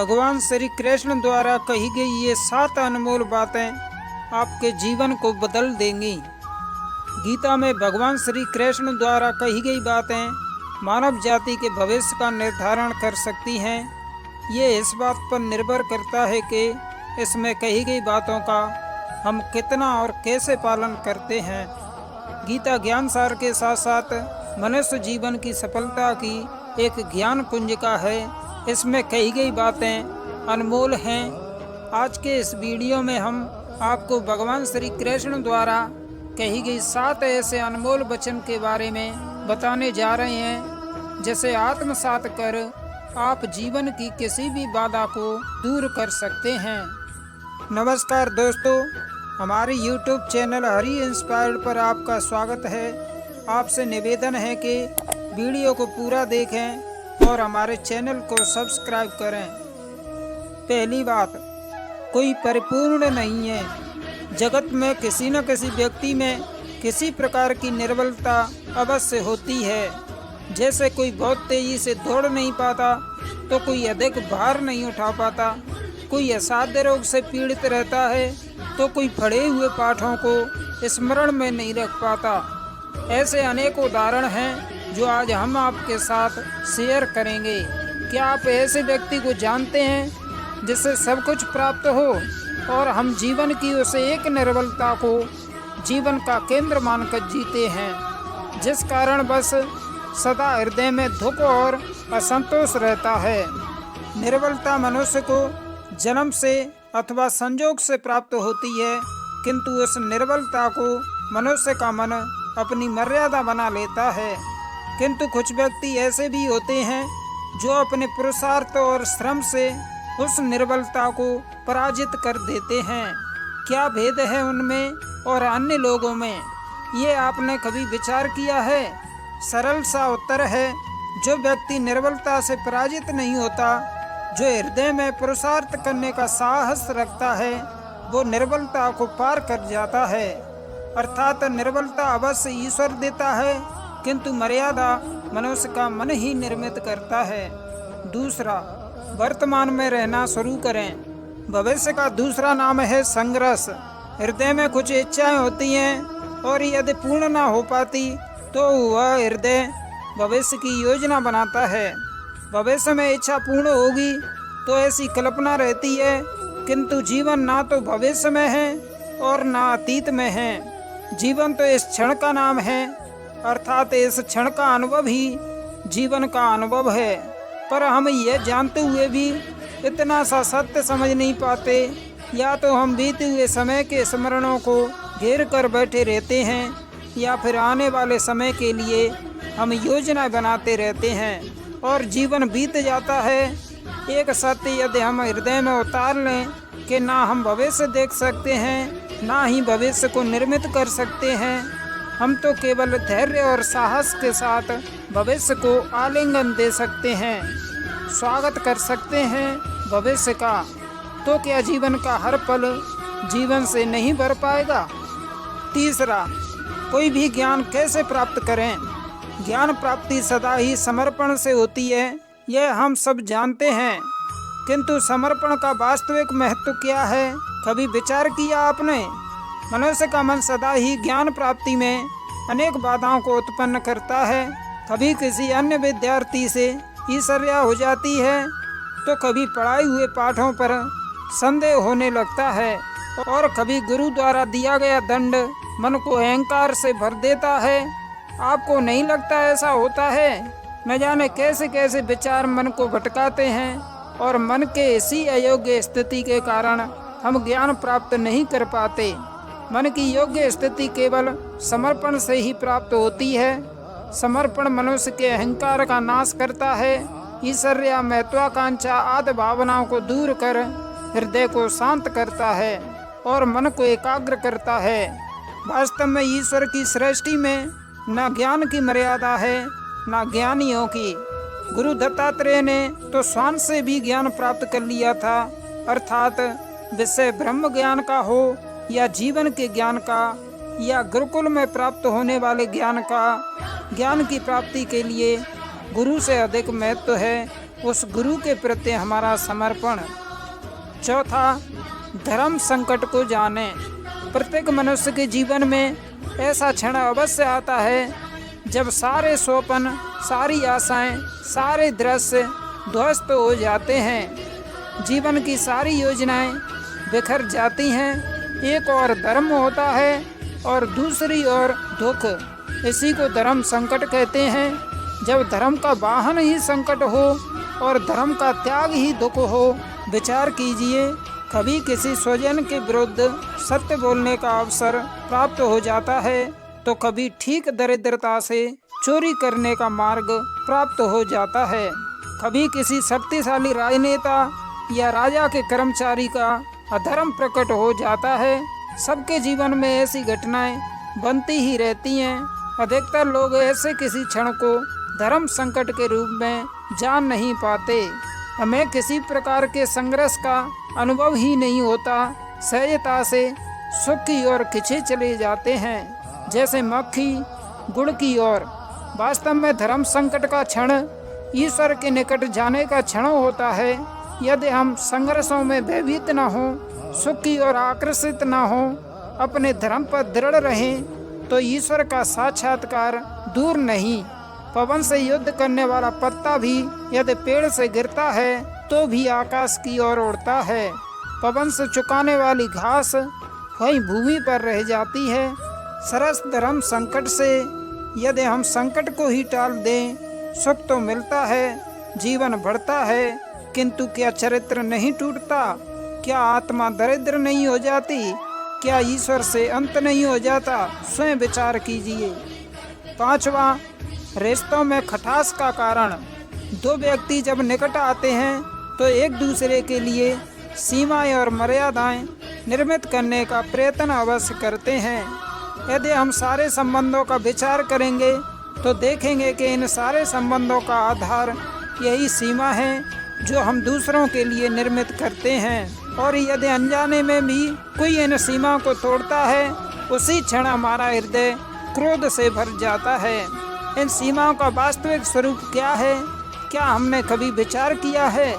भगवान श्री कृष्ण द्वारा कही गई ये 7 अनमोल बातें आपके जीवन को बदल देंगी। गीता में भगवान श्री कृष्ण द्वारा कही गई बातें मानव जाति के भविष्य का निर्धारण कर सकती हैं। ये इस बात पर निर्भर करता है कि इसमें कही गई बातों का हम कितना और कैसे पालन करते हैं। गीता ज्ञान सार के साथ साथ मनुष्य जीवन की सफलता की एक ज्ञान कुंजिका है। इसमें कही गई बातें अनमोल हैं। आज के इस वीडियो में हम आपको भगवान श्री कृष्ण द्वारा कही गई 7 ऐसे अनमोल वचन के बारे में बताने जा रहे हैं, जिसे आत्मसात कर आप जीवन की किसी भी बाधा को दूर कर सकते हैं। नमस्कार दोस्तों, हमारे YouTube चैनल हरि इंस्पायर्ड पर आपका स्वागत है। आपसे निवेदन है कि वीडियो को पूरा देखें और हमारे चैनल को सब्सक्राइब करें। पहली बात, कोई परिपूर्ण नहीं है। जगत में किसी न किसी व्यक्ति में किसी प्रकार की निर्बलता अवश्य होती है। जैसे कोई बहुत तेजी से दौड़ नहीं पाता, तो कोई अधिक भार नहीं उठा पाता, कोई असाध्य रोग से पीड़ित रहता है, तो कोई पढ़े हुए पाठों को स्मरण में नहीं रख पाता। ऐसे अनेक उदाहरण हैं जो आज हम आपके साथ शेयर करेंगे। क्या आप ऐसे व्यक्ति को जानते हैं जिससे सब कुछ प्राप्त हो और हम जीवन की उस एक निर्बलता को जीवन का केंद्र मानकर जीते हैं, जिस कारण बस सदा हृदय में दुख और असंतोष रहता है। निर्बलता मनुष्य को जन्म से अथवा संजोग से प्राप्त होती है, किंतु उस निर्बलता को मनुष्य का मन अपनी मर्यादा बना लेता है। किंतु कुछ व्यक्ति ऐसे भी होते हैं जो अपने पुरुषार्थ और श्रम से उस निर्बलता को पराजित कर देते हैं। क्या भेद है उनमें और अन्य लोगों में, ये आपने कभी विचार किया है? सरल सा उत्तर है, जो व्यक्ति निर्बलता से पराजित नहीं होता, जो हृदय में पुरुषार्थ करने का साहस रखता है, वो निर्बलता को पार कर जाता है। अर्थात निर्बलता अवश्य ईश्वर देता है, किंतु मर्यादा मनुष्य का मन ही निर्मित करता है। दूसरा, वर्तमान में रहना शुरू करें। भविष्य का दूसरा नाम है संघर्ष। हृदय में कुछ इच्छाएं होती हैं और यदि पूर्ण ना हो पाती तो वह हृदय भविष्य की योजना बनाता है। भविष्य में इच्छा पूर्ण होगी तो ऐसी कल्पना रहती है, किंतु जीवन ना तो भविष्य में है और ना अतीत में है। जीवन तो इस क्षण का नाम है, अर्थात इस क्षण का अनुभव ही जीवन का अनुभव है। पर हम यह जानते हुए भी इतना सा सत्य समझ नहीं पाते, या तो हम बीते हुए समय के स्मरणों को घेर कर बैठे रहते हैं, या फिर आने वाले समय के लिए हम योजना बनाते रहते हैं और जीवन बीत जाता है। एक सत्य यदि हम हृदय में उतार लें कि ना हम भविष्य देख सकते हैं, ना ही भविष्य को निर्मित कर सकते हैं, हम तो केवल धैर्य और साहस के साथ भविष्य को आलिंगन दे सकते हैं, स्वागत कर सकते हैं भविष्य का। तो क्या जीवन का हर पल जीवन से नहीं भर पाएगा? तीसरा, कोई भी ज्ञान कैसे प्राप्त करें? ज्ञान प्राप्ति सदा ही समर्पण से होती है, यह हम सब जानते हैं, किंतु समर्पण का वास्तविक महत्व क्या है, कभी विचार किया आपने? मनुष्य का मन सदा ही ज्ञान प्राप्ति में अनेक बाधाओं को उत्पन्न करता है। कभी किसी अन्य विद्यार्थी से ईर्ष्या हो जाती है, तो कभी पढ़ाए हुए पाठों पर संदेह होने लगता है, और कभी गुरु द्वारा दिया गया दंड मन को अहंकार से भर देता है। आपको नहीं लगता ऐसा होता है? न जाने कैसे कैसे विचार मन को भटकाते हैं, और मन के इसी अयोग्य स्थिति के कारण हम ज्ञान प्राप्त नहीं कर पाते। मन की योग्य स्थिति केवल समर्पण से ही प्राप्त होती है। समर्पण मनुष्य के अहंकार का नाश करता है, ईर्ष्या, महत्वाकांक्षा आदि भावनाओं को दूर कर हृदय को शांत करता है और मन को एकाग्र करता है। वास्तव में ईश्वर की सृष्टि में न ज्ञान की मर्यादा है, न ज्ञानियों की। गुरु दत्तात्रेय ने तो श्वान से भी ज्ञान प्राप्त कर लिया था, अर्थात विषय ब्रह्म ज्ञान का हो या जीवन के ज्ञान का या गुरुकुल में प्राप्त होने वाले ज्ञान का। ज्ञान की प्राप्ति के लिए गुरु से अधिक महत्व है उस गुरु के प्रति हमारा समर्पण। चौथा, धर्म संकट को जाने। प्रत्येक मनुष्य के जीवन में ऐसा क्षण अवश्य आता है जब सारे स्वप्न, सारी आशाएं, सारे दृश्य ध्वस्त हो जाते हैं। जीवन की सारी योजनाएं बिखर जाती हैं। एक और धर्म होता है और दूसरी ओर दुख। इसी को धर्म संकट कहते हैं। जब धर्म का वाहन ही संकट हो और धर्म का त्याग ही दुख हो, विचार कीजिए, कभी किसी स्वजन के विरुद्ध सत्य बोलने का अवसर प्राप्त हो जाता है तो कभी ठीक दरिद्रता से चोरी करने का मार्ग प्राप्त हो जाता है। कभी किसी शक्तिशाली राजनेता या राजा के कर्मचारी का अधर्म प्रकट हो जाता है। सबके जीवन में ऐसी घटनाएं बनती ही रहती हैं। अधिकतर लोग ऐसे किसी क्षण को धर्म संकट के रूप में जान नहीं पाते। हमें किसी प्रकार के संघर्ष का अनुभव ही नहीं होता। सहजता से सुख की ओर खिंचे चले जाते हैं जैसे मक्खी गुड़ की ओर। वास्तव में धर्म संकट का क्षण ईश्वर के निकट जाने का क्षण होता है। यदि हम संघर्षों में भयभीत न हो, सुख की ओर आकर्षित न हो, अपने धर्म पर दृढ़ रहें तो ईश्वर का साक्षात्कार दूर नहीं। पवन से युद्ध करने वाला पत्ता भी यदि पेड़ से गिरता है तो भी आकाश की ओर उड़ता है। पवन से चुकाने वाली घास वहीं भूमि पर रह जाती है। सरस धर्म संकट से यदि हम संकट को ही टाल दें, सुख तो मिलता है, जीवन बढ़ता है, किंतु क्या चरित्र नहीं टूटता? क्या आत्मा दरिद्र नहीं हो जाती? क्या ईश्वर से अंत नहीं हो जाता? स्वयं विचार कीजिए। पांचवा, रिश्तों में खटास का कारण। दो व्यक्ति जब निकट आते हैं तो एक दूसरे के लिए सीमाएं और मर्यादाएं निर्मित करने का प्रयत्न अवश्य करते हैं। यदि हम सारे संबंधों का विचार करेंगे तो देखेंगे कि इन सारे संबंधों का आधार यही सीमा है जो हम दूसरों के लिए निर्मित करते हैं। और यदि अनजाने में भी कोई इन सीमाओं को तोड़ता है, उसी क्षण हमारा हृदय क्रोध से भर जाता है। इन सीमाओं का वास्तविक स्वरूप क्या है? क्या हमने कभी विचार किया है?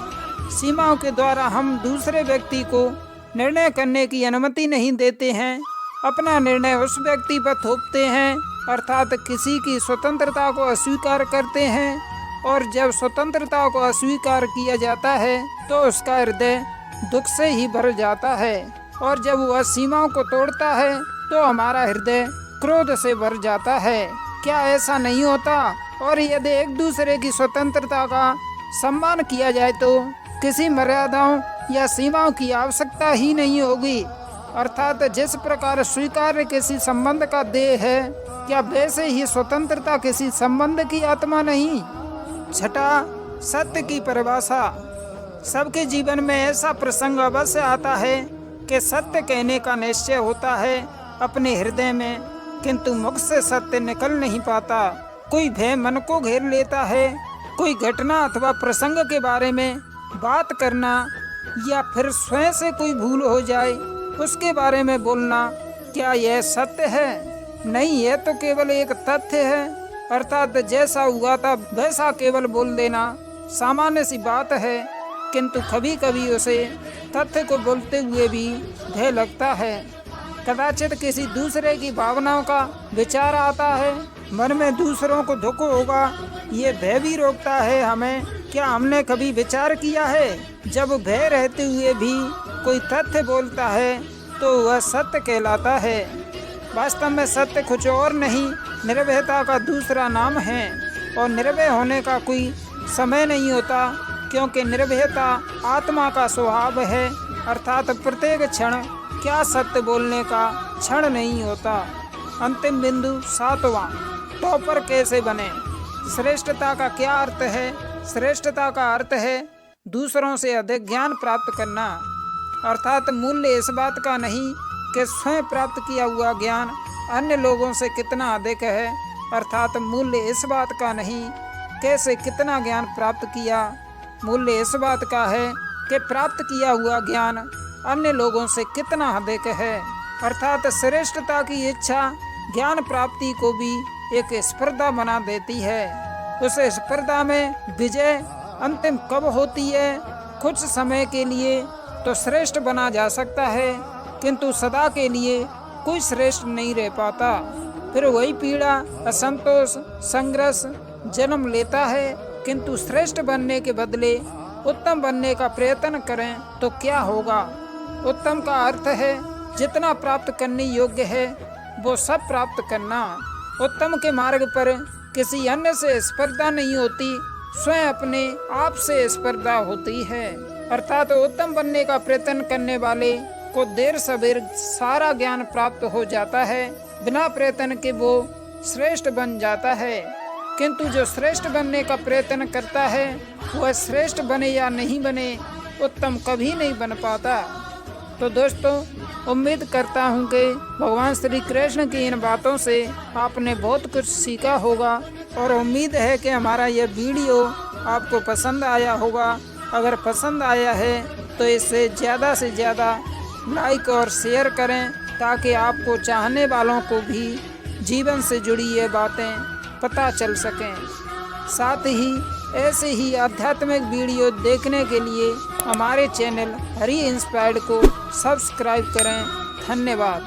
सीमाओं के द्वारा हम दूसरे व्यक्ति को निर्णय करने की अनुमति नहीं देते हैं। अपना निर्णय उस व्यक्ति पर थोपते हैं, अर्थात किसी की स्वतंत्रता को अस्वीकार करते हैं। और जब स्वतंत्रता को अस्वीकार किया जाता है तो उसका हृदय दुख से ही भर जाता है। और जब वह सीमाओं को तोड़ता है तो हमारा हृदय क्रोध से भर जाता है। क्या ऐसा नहीं होता? और यदि एक दूसरे की स्वतंत्रता का सम्मान किया जाए तो किसी मर्यादाओं या सीमाओं की आवश्यकता ही नहीं होगी। अर्थात जिस प्रकार स्वीकार्य किसी संबंध का देह है, क्या वैसे ही स्वतंत्रता किसी संबंध की आत्मा नहीं? छठा, सत्य की परिभाषा। सबके जीवन में ऐसा प्रसंग अवश्य आता है कि सत्य कहने का निश्चय होता है अपने हृदय में, किंतु मुख से सत्य निकल नहीं पाता। कोई भय मन को घेर लेता है। कोई घटना अथवा प्रसंग के बारे में बात करना या फिर स्वयं से कोई भूल हो जाए उसके बारे में बोलना, क्या यह सत्य है? नहीं, यह तो केवल एक तथ्य है। अर्थात जैसा हुआ था वैसा केवल बोल देना सामान्य सी बात है, किंतु कभी कभी उसे तथ्य को बोलते हुए भी भय लगता है। कदाचित किसी दूसरे की भावनाओं का विचार आता है, मन में दूसरों को दुख होगा, ये भय भी रोकता है हमें। क्या हमने कभी विचार किया है, जब भय रहते हुए भी कोई तथ्य बोलता है तो वह सत्य कहलाता है। वास्तव में सत्य कुछ और नहीं, निर्भयता का दूसरा नाम है। और निर्भय होने का कोई समय नहीं होता, क्योंकि निर्भयता आत्मा का स्वभाव है। अर्थात प्रत्येक क्षण क्या सत्य बोलने का क्षण नहीं होता। अंतिम बिंदु, सातवां, टॉपर कैसे बने। श्रेष्ठता का क्या अर्थ है? श्रेष्ठता का अर्थ है दूसरों से अधिक ज्ञान प्राप्त करना। अर्थात मूल्य इस बात का नहीं कि स्वयं प्राप्त किया हुआ ज्ञान अन्य लोगों से कितना अधिक है। अर्थात मूल्य इस बात का नहीं कैसे कितना ज्ञान प्राप्त किया। मूल्य इस बात का है कि प्राप्त किया हुआ ज्ञान अन्य लोगों से कितना अधिक है। अर्थात श्रेष्ठता की इच्छा ज्ञान प्राप्ति को भी एक स्पर्धा बना देती है। उस स्पर्धा में विजय अंतिम कब होती है। कुछ समय के लिए तो श्रेष्ठ बना जा सकता है, किंतु सदा के लिए कोई श्रेष्ठ नहीं रह पाता। फिर वही पीड़ा, असंतोष, संघर्ष जन्म लेता है। किंतु श्रेष्ठ बनने के बदले उत्तम बनने का प्रयत्न करें तो क्या होगा। उत्तम का अर्थ है जितना प्राप्त करने योग्य है वो सब प्राप्त करना। उत्तम के मार्ग पर किसी अन्य से स्पर्धा नहीं होती, स्वयं अपने आप से स्पर्धा होती है। अर्थात उत्तम बनने का प्रयत्न करने वाले को देर सवेर सारा ज्ञान प्राप्त हो जाता है, बिना प्रयत्न के वो श्रेष्ठ बन जाता है। किंतु जो श्रेष्ठ बनने का प्रयत्न करता है वह श्रेष्ठ बने या नहीं बने, उत्तम कभी नहीं बन पाता। तो दोस्तों, उम्मीद करता हूँ कि भगवान श्री कृष्ण की इन बातों से आपने बहुत कुछ सीखा होगा, और उम्मीद है कि हमारा यह वीडियो आपको पसंद आया होगा। अगर पसंद आया है तो इसे ज़्यादा से ज़्यादा लाइक और शेयर करें, ताकि आपको चाहने वालों को भी जीवन से जुड़ी ये बातें पता चल सकें। साथ ही ऐसे ही आध्यात्मिक वीडियो देखने के लिए हमारे चैनल हरि इंस्पायर्ड को सब्सक्राइब करें। धन्यवाद।